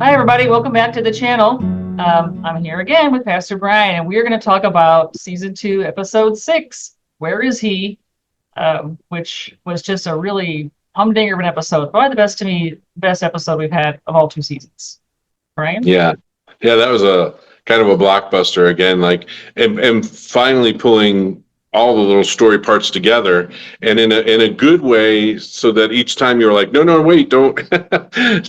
Hi, everybody. Welcome back to the channel. I'm here again with Pastor Brian, and we're going to talk about Season 2, Episode 6, Where Is He? Which was just a really humdinger of an episode. Probably the best, to me, best episode we've had of all 2 seasons. Brian? Yeah, that was a kind of a blockbuster again, and finally pulling all the little story parts together, and in a good way, so that each time you're like, no, wait, don't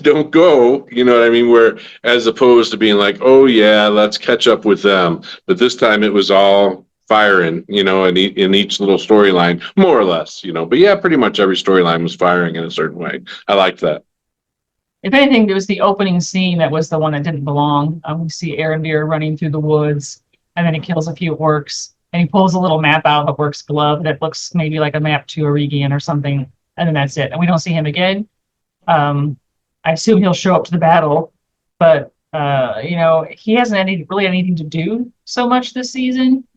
don't go, you know what I mean? Where as opposed to being like, oh yeah, let's catch up with them, but this time it was all firing, in each little storyline, more or less, But yeah, pretty much every storyline was firing in a certain way. I liked that. If anything, there was the opening scene that was the one that didn't belong. We see Eregion running through the woods, and then he kills a few orcs, and he pulls a little map out of the orc's glove that looks maybe like a map to Eregion or something, and then that's it. And we don't see him again. I assume he'll show up to the battle, but he hasn't really anything to do so much this season.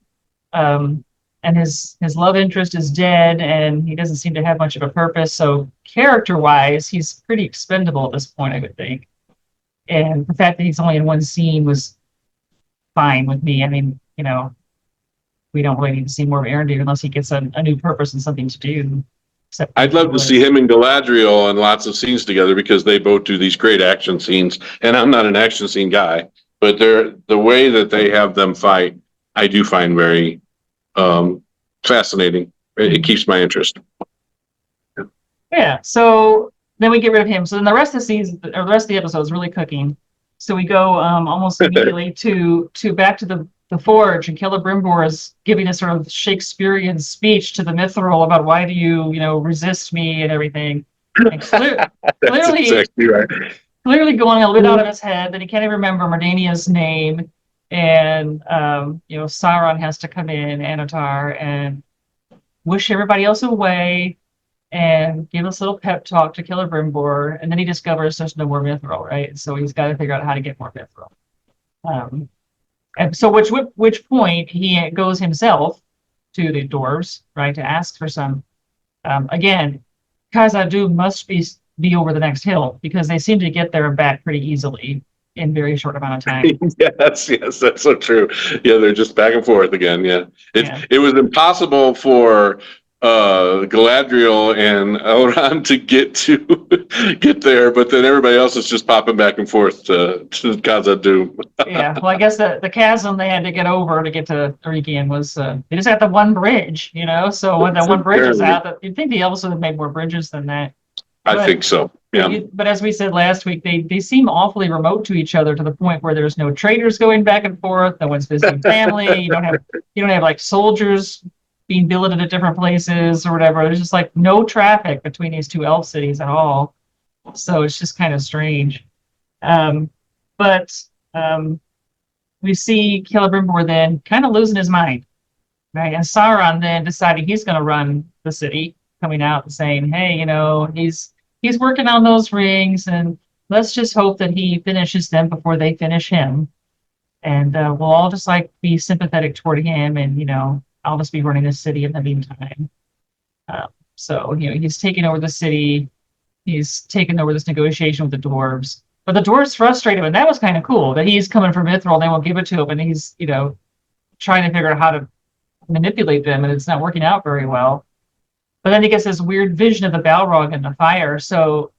And his love interest is dead, and he doesn't seem to have much of a purpose. So character-wise, he's pretty expendable at this point, I would think. And the fact that he's only in one scene was fine with me. I mean, we don't really need to see more of Eregion unless he gets a new purpose and something to do. I'd love to see him and Galadriel in lots of scenes together, because they both do these great action scenes. And I'm not an action scene guy, but the way that they have them fight, I do find very fascinating. It keeps my interest. Yeah. So then we get rid of him. So then the rest of the season, or the rest of the episode, is really cooking. So we go almost immediately to back to the forge, and Celebrimbor is giving a sort of Shakespearean speech to the mithril about why do you resist me and everything. And clearly, exactly right. Clearly going a little bit out of his head that he can't even remember Mardania's name, and Sauron has to come in, Annatar, and wish everybody else away and give us a little pep talk to Celebrimbor, and then he discovers there's no more mithril, right? So he's got to figure out how to get more mithril. And so which point he goes himself to the dwarves, right, to ask for some. Again, Khazad-dûm must be over the next hill, because they seem to get there and back pretty easily in very short amount of time. yes, that's so true. Yeah, they're just back and forth again. Yeah, it was impossible for Galadriel and Elrond to get there, but then everybody else is just popping back and forth to Khazad-dûm. Yeah, well, I guess the chasm they had to get over to get to Eregion was they just had the one bridge, So when that one bridge is out, you'd think the elves would have made more bridges than that. I think so. Yeah. But as we said last week, they seem awfully remote to each other, to the point where there's no traders going back and forth. No one's visiting family. You don't have like soldiers being billeted at different places or whatever. There's just like no traffic between these two elf cities at all. So it's just kind of strange. But we see Celebrimbor then kind of losing his mind, right? And Sauron then deciding he's going to run the city, coming out and saying, hey, he's working on those rings, and let's just hope that he finishes them before they finish him. And we'll all just be sympathetic toward him, and I'll just be running the city in the meantime. So he's taking over the city. He's taken over this negotiation with the dwarves. But the dwarves frustrate him, and that was kind of cool, that he's coming for mithril and they won't give it to him, and he's trying to figure out how to manipulate them, and it's not working out very well. But then he gets this weird vision of the Balrog and the fire. So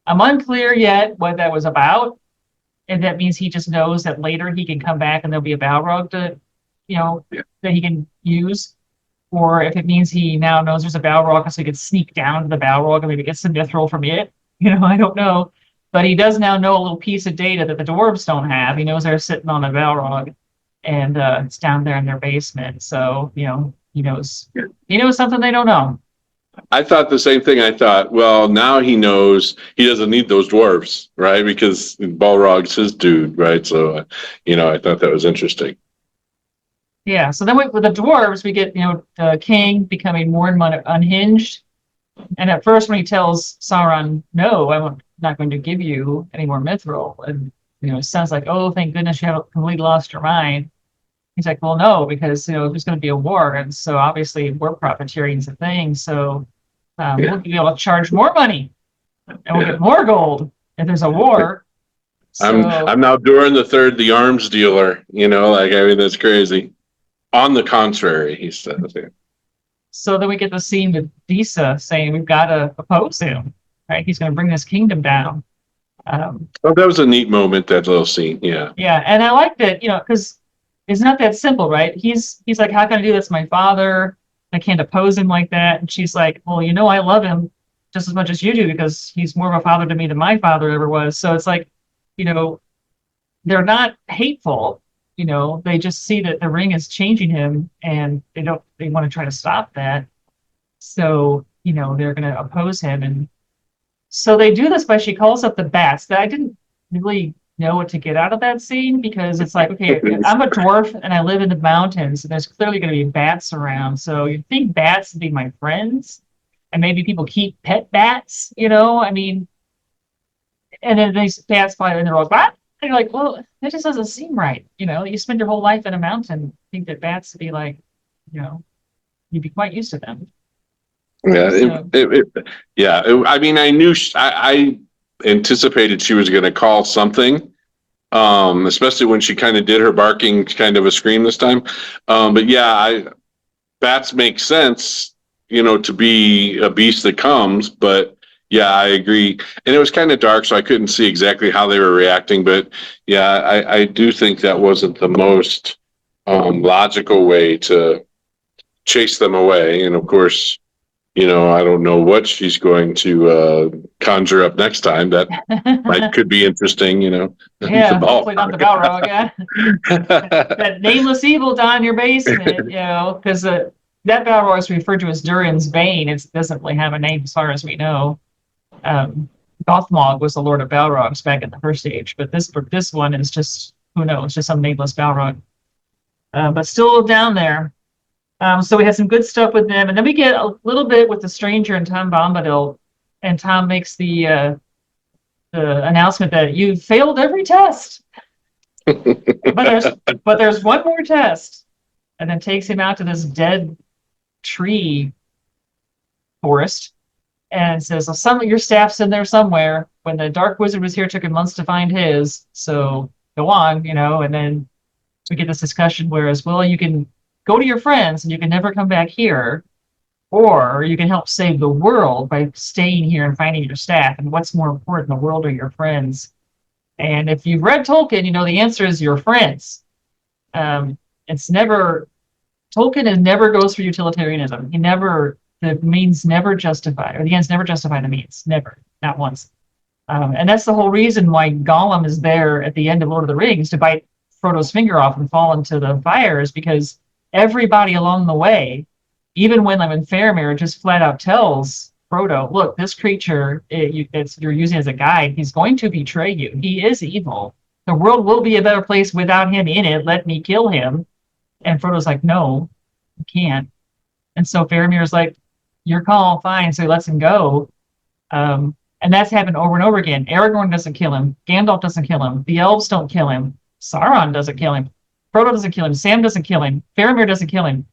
I'm unclear yet what that was about. And that means he just knows that later he can come back and there'll be a Balrog that he can use. Or if it means he now knows there's a Balrog, so he can sneak down to the Balrog and maybe get some mithril from it. I don't know. But he does now know a little piece of data that the dwarves don't have. He knows they're sitting on a Balrog, and it's down there in their basement. So, he knows something they don't know. I thought the same thing. I thought, well, now he knows he doesn't need those dwarves, right? Because Balrog's his dude, right? So, I thought that was interesting. Yeah. So then with the dwarves, we get, the king becoming more and more unhinged. And at first, when he tells Sauron, no, I'm not going to give you any more mithril, and, it sounds like, oh, thank goodness you haven't completely lost your mind. He's like, well, no, because there's going to be a war, and so obviously war profiteering is a thing. So we'll be able to charge more money, and we'll get more gold if there's a war. So I'm now Doran the Third, the arms dealer. Like, I mean, that's crazy. On the contrary, he says. so then we get the scene with Disa saying we've got to oppose him, right? He's going to bring this kingdom down. Oh, that was a neat moment, that little scene. Yeah. Yeah, and I liked it, because it's not that simple, right? He's like, how can I do this? My father, I can't oppose him like that. And she's like, well, I love him just as much as you do because he's more of a father to me than my father ever was. So it's like, you know, they're not hateful. They just see that the ring is changing him, and they want to try to stop that. So they're going to oppose him, and so they do this by she calls up the bats. That I didn't really know what to get out of that scene because it's like, okay, I'm a dwarf and I live in the mountains, and there's clearly going to be bats around. So you'd think bats would be my friends, and maybe people keep pet bats. I mean, and then these bats fly and they're all what? And you're like, well, that just doesn't seem right. You spend your whole life in a mountain, think that bats would be like, you'd be quite used to them. Yeah. So, I mean, I knew I anticipated she was going to call something. Especially when she kind of did her barking kind of a scream this time. But yeah, bats make sense, to be a beast that comes. But yeah, I agree. And it was kind of dark, so I couldn't see exactly how they were reacting. But yeah, I do think that wasn't the most logical way to chase them away. And of course, I don't know what she's going to conjure up next time. That could be interesting, yeah, the ball. hopefully not the Balrog, yeah. That nameless evil down in your basement, because that Balrog is referred to as Durin's Bane. It doesn't really have a name as far as we know. Gothmog was the Lord of Balrogs back in the First Age, but this one is just, who knows, just some nameless Balrog. But still down there. So we had some good stuff with them, and then we get a little bit with the Stranger and Tom Bombadil, and Tom makes the announcement that you failed every test, but there's one more test, and then takes him out to this dead tree forest, and says, well, some of your staff's in there somewhere. When the Dark Wizard was here, it took him months to find his. So go on, and then we get this discussion whereas, well, you can go to your friends and you can never come back here, or you can help save the world by staying here and finding your staff. And what's more important, the world or your friends? And if you've read Tolkien, the answer is your friends. It's never, Tolkien never goes for utilitarianism. The means never justify, or the ends never justify the means. Never, not once. And that's the whole reason why Gollum is there at the end of Lord of the Rings to bite Frodo's finger off and fall into the fire, is because everybody along the way, even when Faramir just flat out tells Frodo, look, this creature you're using as a guide, he's going to betray you. He is evil. The world will be a better place without him in it. Let me kill him. And Frodo's like, no, you can't. And so Faramir's like, your call, fine. So he lets him go. And that's happened over and over again. Aragorn doesn't kill him. Gandalf doesn't kill him. The elves don't kill him. Sauron doesn't kill him. Frodo doesn't kill him. Sam doesn't kill him. Faramir doesn't kill him.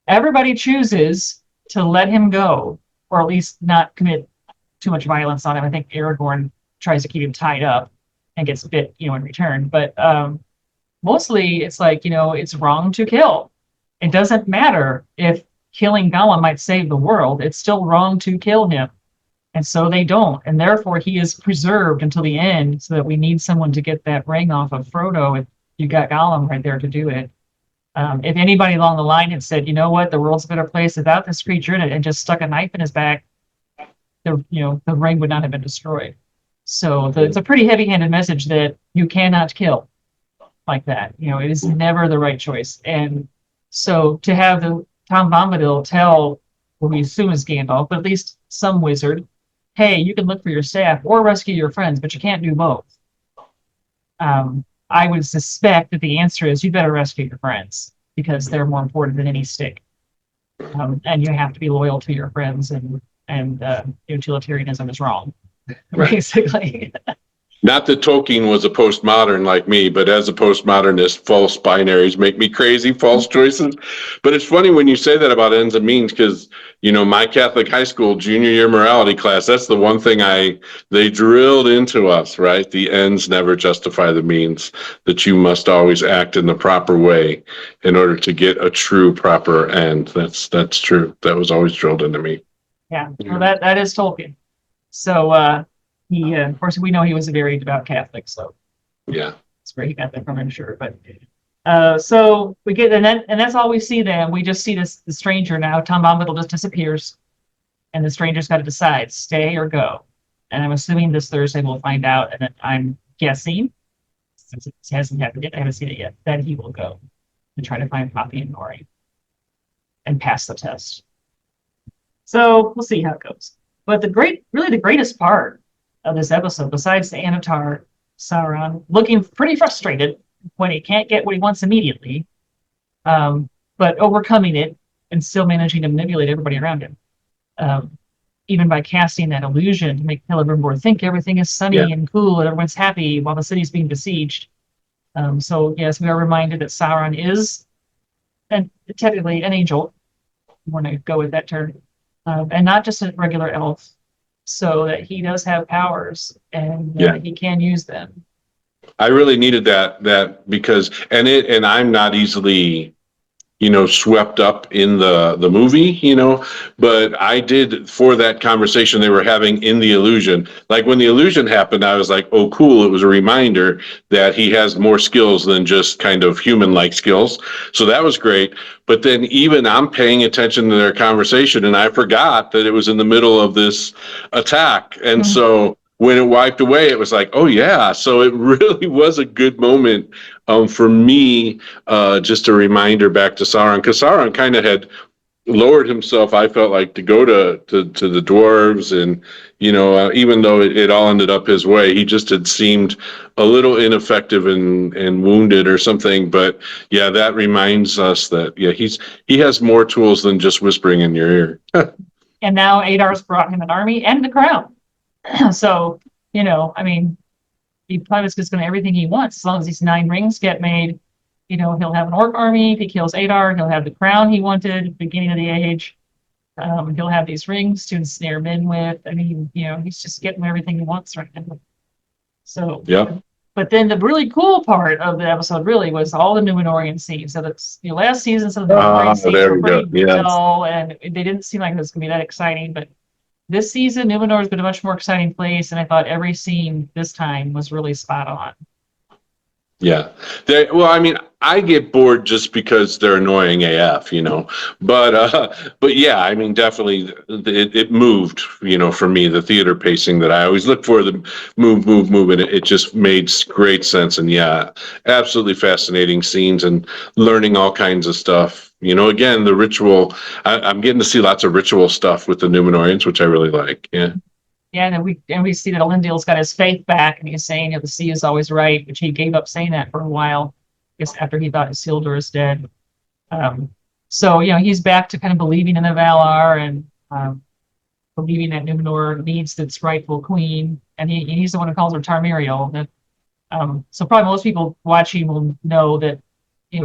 Everybody chooses to let him go, or at least not commit too much violence on him. I think Aragorn tries to keep him tied up and gets bit, in return. But mostly it's like, it's wrong to kill. It doesn't matter if killing Gollum might save the world. It's still wrong to kill him. And so they don't. And therefore he is preserved until the end, so that we need someone to get that ring off of Frodo. If you got Gollum right there to do it. If anybody along the line had said, you know what, the world's a better place without this creature in it, and just stuck a knife in his back, the ring would not have been destroyed. So it's a pretty heavy-handed message that you cannot kill like that. It is never the right choice. And so to have the Tom Bombadil tell, what we assume is Gandalf, but at least some wizard, hey, you can look for your staff or rescue your friends, but you can't do both. I would suspect that the answer is you better rescue your friends, because they're more important than any stick. And you have to be loyal to your friends, and utilitarianism is wrong, basically. Not that Tolkien was a postmodern like me, but as a postmodernist, false binaries make me crazy, false choices. But it's funny when you say that about ends and means, because, my Catholic high school junior year morality class, that's the one thing they drilled into us, right? The ends never justify the means, that you must always act in the proper way in order to get a true proper end. That's true. That was always drilled into me. Yeah, well, that is Tolkien. So he, of course, we know he was a very devout Catholic, so Yeah. that's where he got that from, I'm sure. But so we get, and that's all we see. Then we just see the stranger now. Tom Bombadil just disappears, and the stranger's got to decide, stay or go. And I'm assuming this Thursday we'll find out, and I'm guessing, since it hasn't happened yet, I haven't seen it yet, that he will go and try to find Poppy and Nori and pass the test. So we'll see how it goes. But the greatest part of this episode, besides the Annatar Sauron looking pretty frustrated when he can't get what he wants immediately, but overcoming it and still managing to manipulate everybody around him, even by casting that illusion to make Celebrimbor think everything is sunny and cool and everyone's happy while the city's being besieged. So yes, we are reminded that Sauron is, and technically, an angel. I want to go with that term, and not just a regular elf. So that he does have powers and he can use them. I really needed that because and I'm not easily swept up in the movie, but I did, for that conversation they were having in the illusion. Like when the illusion happened, I was like, oh, cool. It was a reminder that he has more skills than just kind of human-like skills. So that was great. But then even I'm paying attention to their conversation and I forgot that it was in the middle of this attack. And so when it wiped away, it was like, oh yeah. So it really was a good moment for me, just a reminder back to Sauron, because Sauron kind of had lowered himself, I felt like, to go to the dwarves, and even though it all ended up his way, he just had seemed a little ineffective and wounded or something. But yeah, that reminds us that he has more tools than just whispering in your ear. And now Adar's brought him an army and the crown. So I mean, he probably is just going to everything he wants as long as these 9 rings get made. He'll have an orc army. If he kills Adar, he'll have the crown he wanted at the beginning of the age. He'll have these rings to ensnare men with. I mean, he's just getting everything he wants right now. So yeah. But then the really cool part of the episode really was all the Numenorian scenes. So that's last season, some of the Numenorian scenes were pretty dull, and they didn't seem like it was going to be that exciting. But this season, Numenor has been a much more exciting place, and I thought every scene this time was really spot on. Yeah. Well, I mean, I get bored just because they're annoying AF, but yeah, I mean, definitely it moved, for me, the theater pacing that I always look for, the move, and it just made great sense. And yeah, absolutely fascinating scenes and learning all kinds of stuff. Again, the ritual, I'm getting to see lots of ritual stuff with the Numenorians, which I really like. Yeah. Yeah, and we see that Elendil's got his faith back, and he's saying, the sea is always right, which he gave up saying that for a while, I guess after he thought Isildur is dead. So he's back to kind of believing in the Valar and believing that Numenor needs its rightful queen, and he's the one who calls her Tarmiriel. So probably most people watching will know that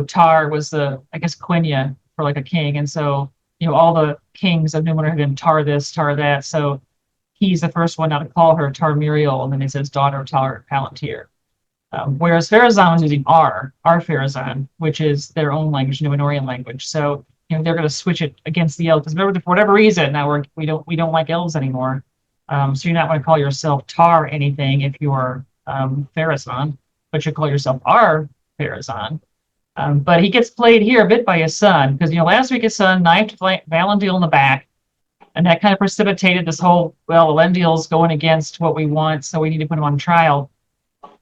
Tar was I guess Quenya for like a king, and so all the kings of Numenor have been Tar this, Tar that. So he's the first one now to call her Tarmiriel, and then he says daughter of Tar Palantir. Whereas Pharazôn was using R Pharazôn, which is their own language, Numenorian language. So they're going to switch it against the elves. For whatever reason, now we don't like elves anymore. So you're not going to call yourself Tar anything if you're Pharazôn, but you call yourself R Pharazôn. But he gets played here a bit by his son, because last week his son knifed Valandil in the back. And that kind of precipitated this whole, Elendil's going against what we want, so we need to put him on trial.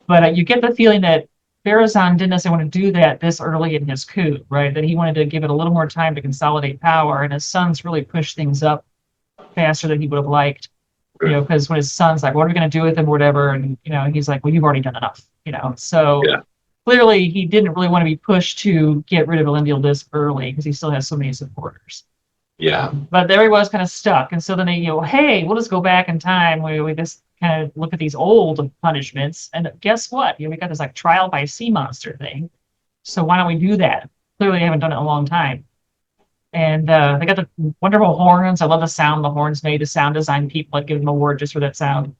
But you get the feeling that Pharazôn didn't necessarily want to do that this early in his coup, right? That he wanted to give it a little more time to consolidate power, and his son's really pushed things up faster than he would have liked. Because when his son's like, what are we going to do with him or whatever? And, he's like, well, you've already done enough, So clearly he didn't really want to be pushed to get rid of Elendil this early, because he still has so many supporters. Yeah. But there he was kind of stuck. And so then they, hey, we'll just go back in time. We just kind of look at these old punishments. And guess what? We got this like trial by sea monster thing. So why don't we do that? Clearly, they haven't done it in a long time. And they got the wonderful horns. I love the sound the horns made. The sound design people, I'd give them an award just for that sound.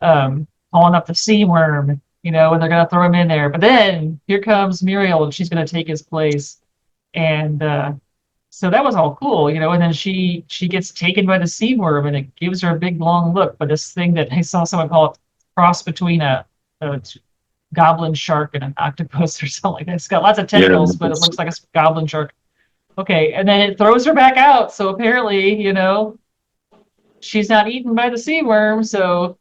Calling up the sea worm, and they're gonna throw him in there. But then here comes Muriel, and she's gonna take his place. And so that was all cool, And then she gets taken by the sea worm, and it gives her a big long look. But this thing that I saw someone call it cross between a goblin shark and an octopus or something like that. It's got lots of tentacles, but it looks like a goblin shark. Okay, and then it throws her back out. So apparently, she's not eaten by the sea worm. So,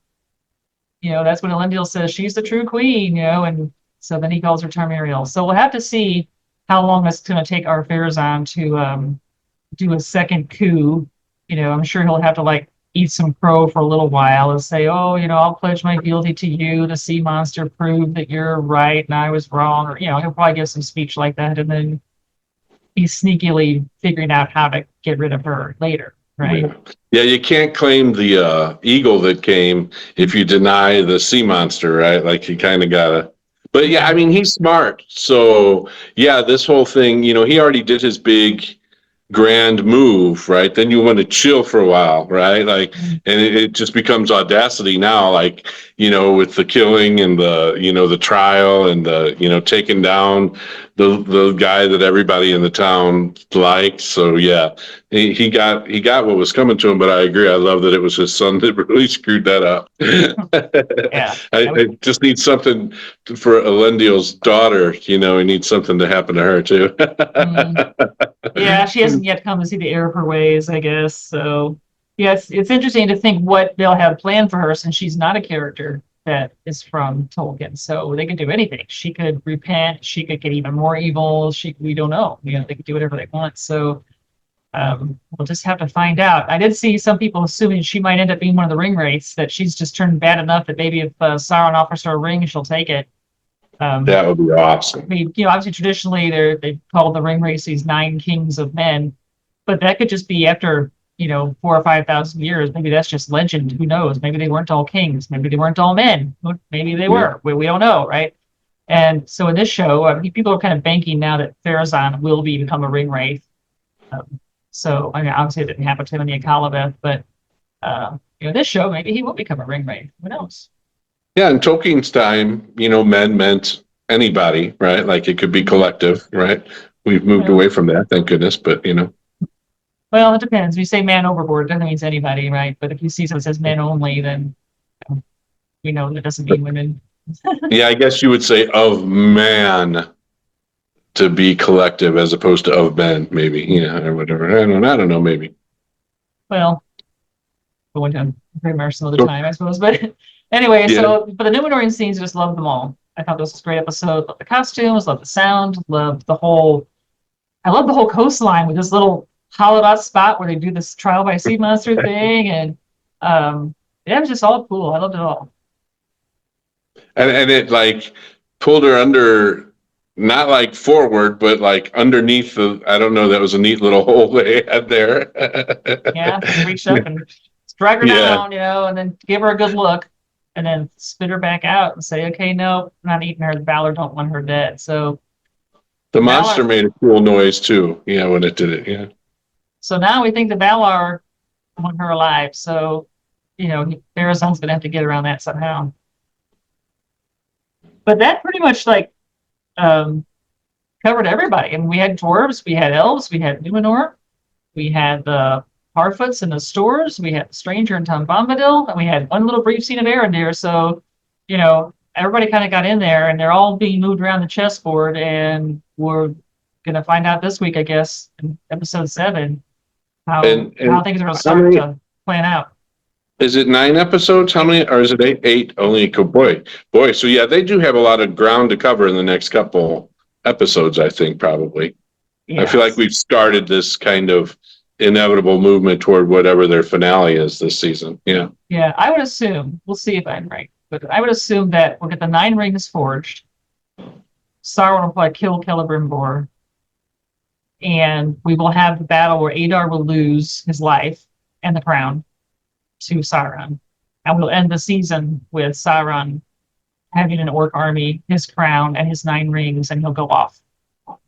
that's when Elendil says she's the true queen, and so then he calls her Tarmariel. So we'll have to see how long it's going to take our Farazan to do a second coup. I'm sure he'll have to eat some crow for a little while and say, oh, I'll pledge my fealty to you. The sea monster proved that you're right and I was wrong. Or, he'll probably give some speech like that, and then he's sneakily figuring out how to get rid of her later, right? Yeah, you can't claim the eagle that came if you deny the sea monster, right? Like you kind of gotta. But yeah, I mean, he's smart. So yeah, this whole thing, he already did his big grand move, right? Then you want to chill for a while, right? And it just becomes audacity now, with the killing and the trial and the taking down the guy that everybody in the town liked. So yeah, he got what was coming to him. But I agree. I love that it was his son that really screwed that up. Yeah, I just need something for Elendil's daughter. He needs something to happen to her too. Yeah, she hasn't yet come to see the error of her ways, I guess. So yeah, it's interesting to think what they'll have planned for her, since she's not a character that is from Tolkien. So they can do anything. She could repent. She could get even more evil. We don't know. They could do whatever they want. So we'll just have to find out. I did see some people assuming she might end up being one of the ring wraiths, that she's just turned bad enough that maybe if Sauron offers her a ring, she'll take it. That would be awesome. I mean, obviously traditionally they called the ring wraiths these 9 kings of men, but that could just be after 4,000 or 5,000 years. Maybe that's just legend. Who knows? Maybe they weren't all kings. Maybe they weren't all men. Maybe they were. We don't know, right? And so in this show, people are kind of banking now that Farazan will become a ring wraith. So I mean, obviously it didn't happen to him in the Akalabeth, but this show maybe he will become a ring wraith. Who knows? Yeah, in Tolkien's time, men meant anybody, right? Like it could be collective, right? We've moved away from that, thank goodness, but Well, it depends. If you say man overboard, it doesn't mean anybody, right? But if you see something that says men only, then we know that doesn't mean women. Yeah, I guess you would say of man to be collective as opposed to of men, maybe, or whatever. I don't know, maybe. Well, we went down very much some other time, I suppose. But anyway, so but the Numenorian scenes, just love them all. I thought this was a great episode. Love the costumes, love the sound, love the whole. I love the whole coastline with this little hollowed out spot where they do this trial by sea monster thing, and it was just all cool. I loved it all. And it pulled her under, not forward, but underneath I don't know, that was a neat little hole they had there. Yeah, reach up and drag her down, and then give her a good look, and then spit her back out and say, okay, no, I'm not eating her. The Valar don't want her dead. So the monster made a cool noise too, when it did it, yeah. So now we think the Valar want her alive. So, Farazan's gonna have to get around that somehow. But that pretty much covered everybody. I mean, we had dwarves, we had elves, we had Numenor, we had the Harfoots and the Stores, we had the Stranger in Tom Bombadil, and we had one little brief scene of Eregion. So, everybody kind of got in there, and they're all being moved around the chessboard, and we're gonna find out this week, I guess, in episode 7, how things are gonna start to plan out. Is it 9 episodes? How many? Or is it 8? 8 only. Boy. So yeah, they do have a lot of ground to cover in the next couple episodes, I think, probably. Yes. I feel like we've started this kind of inevitable movement toward whatever their finale is this season. Yeah. Yeah, I would assume, we'll see if I'm right, but I would assume that we'll get the 9 rings forged. Sauron will probably kill Celebrimbor. And we will have the battle where Adar will lose his life and the crown to Sauron. And we'll end the season with Sauron having an orc army, his crown, and his 9 rings, and he'll go off.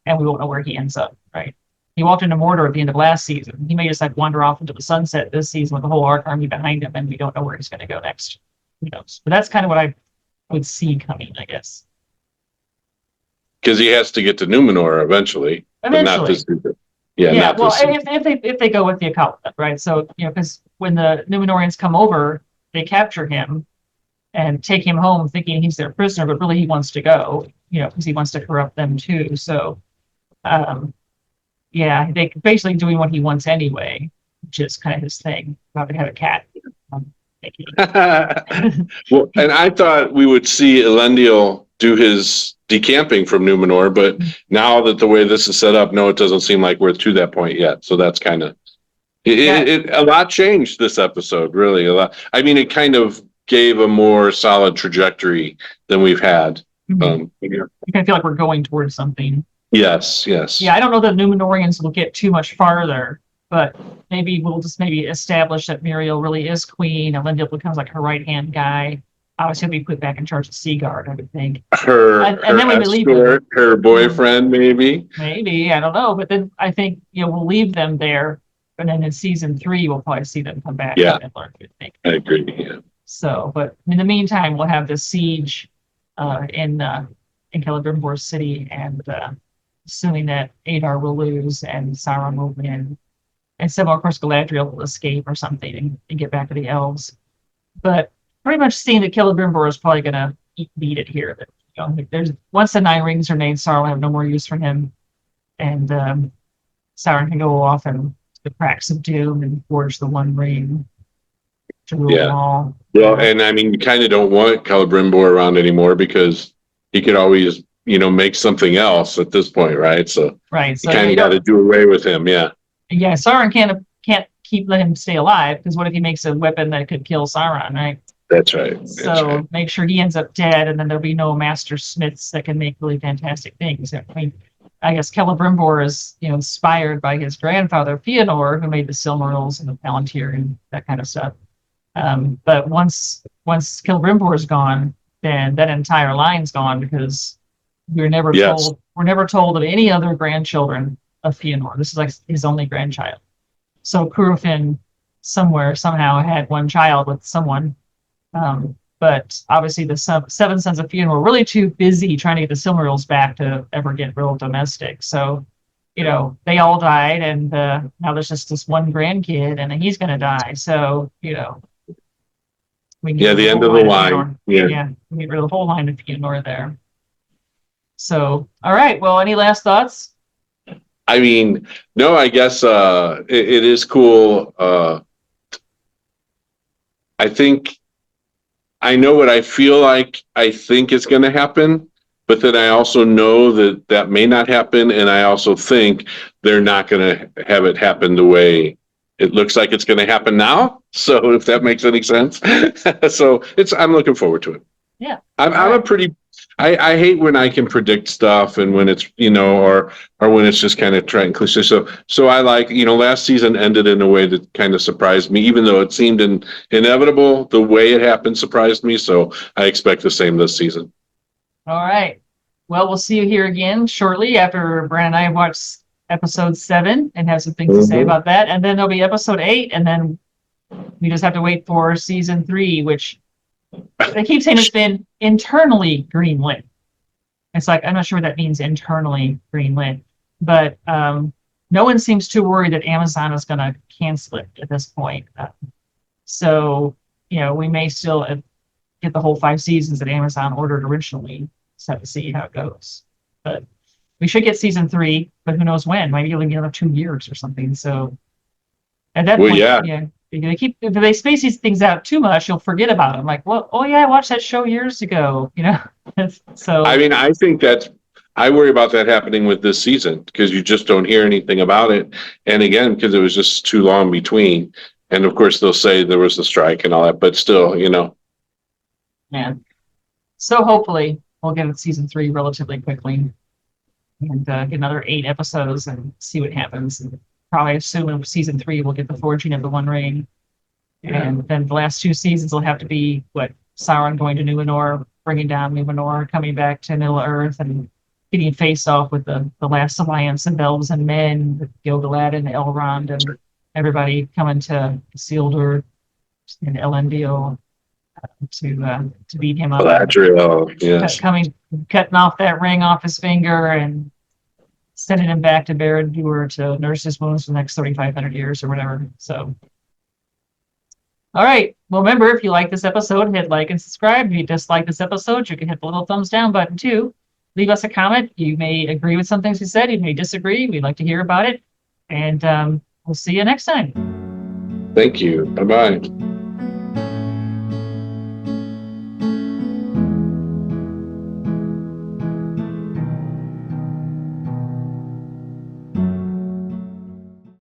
And we won't know where he ends up, right? He walked into Mordor at the end of last season. He may just like wander off into the sunset this season with the whole orc army behind him, and we don't know where he's going to go next. Who knows? But that's kind of what I would see coming, I guess. Because he has to get to Numenor eventually. But not this season. Yeah, yeah. Not Well, this season. if they go with the occult, right? So because when the Numenorians come over, they capture him and take him home, thinking he's their prisoner, but really he wants to go, because he wants to corrupt them too. So, yeah, they basically doing what he wants anyway, which is kind of his thing. Probably have a cat. Well, and I thought we would see Elendil do his decamping from Numenor, but now that the way this is set up, no, it doesn't seem like we're to that point yet. So that's kind of a lot changed this episode, really a lot. I mean, it kind of gave a more solid trajectory than we've had. You kind of feel like we're going towards something. Yes. Yeah, I don't know that Numenorians will get too much farther, but maybe we'll just establish that Muriel really is queen, and Elendil becomes like her right-hand guy. Obviously, he'll be put back in charge of Seaguard, I would think. And then we leave them. Her boyfriend, maybe. Maybe, I don't know. But then I think we'll leave them there, and then in season 3, we'll probably see them come back. Yeah, and learn, I think. I agree. Yeah. So, but in the meantime, we'll have this siege in Celebrimbor city, and assuming that Adar will lose and Sauron will win, and somehow, of course, Galadriel will escape or something and get back to the elves. But pretty much seeing that Celebrimbor is probably going to beat it here. That there's once the 9 rings are named, Sauron will have no more use for him, and Sauron can go off and the cracks of doom and forge the 1 ring to rule them all. Well, and I mean, you kind of don't want Celebrimbor around anymore because he could always, make something else at this point, right? So you kind of got to do away with him. Yeah. Yeah, Sauron can't let him stay alive, because what if he makes a weapon that could kill Sauron, right? That's right. So make sure he ends up dead, and then there'll be no master smiths that can make really fantastic things. I mean, I guess Celebrimbor is, inspired by his grandfather Fëanor, who made the Silmarils and the Palantir and that kind of stuff. But once Celebrimbor is gone, then that entire line's gone, because we're never told of any other grandchildren of Fëanor. This is like his only grandchild. So Curufin somehow had 1 child with someone. But obviously the 7 sons of Fëanor were really too busy trying to get the Silmarils back to ever get real domestic. So, they all died, and now there's just this 1 grandkid, and he's going to die. So, we get the end of the line. We get rid of the whole line of Fëanor there. So, all right. Well, any last thoughts? I mean, no, I guess it is cool. I think I know what I feel like I think is going to happen, but then I also know that may not happen, and I also think they're not going to have it happen the way it looks like it's going to happen now. So if that makes any sense. So I'm looking forward to it. Yeah. I hate when I can predict stuff, and when it's, or when it's just kind of trying cliche. So I like, last season ended in a way that kind of surprised me, even though it seemed inevitable. The way it happened surprised me. So I expect the same this season. All right. Well, we'll see you here again shortly after Brandon and I watch episode 7 and have some things to say about that. And then there'll be episode 8, and then we just have to wait for season 3, which they keep saying it's been internally greenlit. It's like, I'm not sure what that means, internally greenlit, but no one seems too worried that Amazon is going to cancel it at this point. So, we may still get the whole 5 seasons that Amazon ordered originally. Just have to see how it goes. But we should get season 3, but who knows when? Maybe it'll be another 2 years or something. So at that point, if they space these things out too much, you'll forget about them. Like, well, oh yeah, I watched that show years ago. So I mean, I think I worry about that happening with this season, because you just don't hear anything about it. And again, because it was just too long between. And of course, they'll say there was a strike and all that, but still, Man. So hopefully we'll get season 3 relatively quickly, and get another 8 episodes and see what happens. And probably assume in season 3 we'll get the forging of the 1 ring. And then the last two seasons will have to be what Sauron going to Numenor, bringing down Numenor, coming back to Middle Earth, and getting faced off with the last alliance of elves and men, with Gil-galad and Elrond, and everybody coming to Isildur and Elendil to beat him up. Galadriel, yes. Cutting off that ring off his finger and sending him back to Barad-dûr to nurse his wounds for the next 3,500 years or whatever. So, all right. Well, remember, if you like this episode, hit like and subscribe. If you dislike this episode, you can hit the little thumbs down button too. Leave us a comment. You may agree with some things we said. You may disagree. We'd like to hear about it. And we'll see you next time. Thank you. Bye-bye.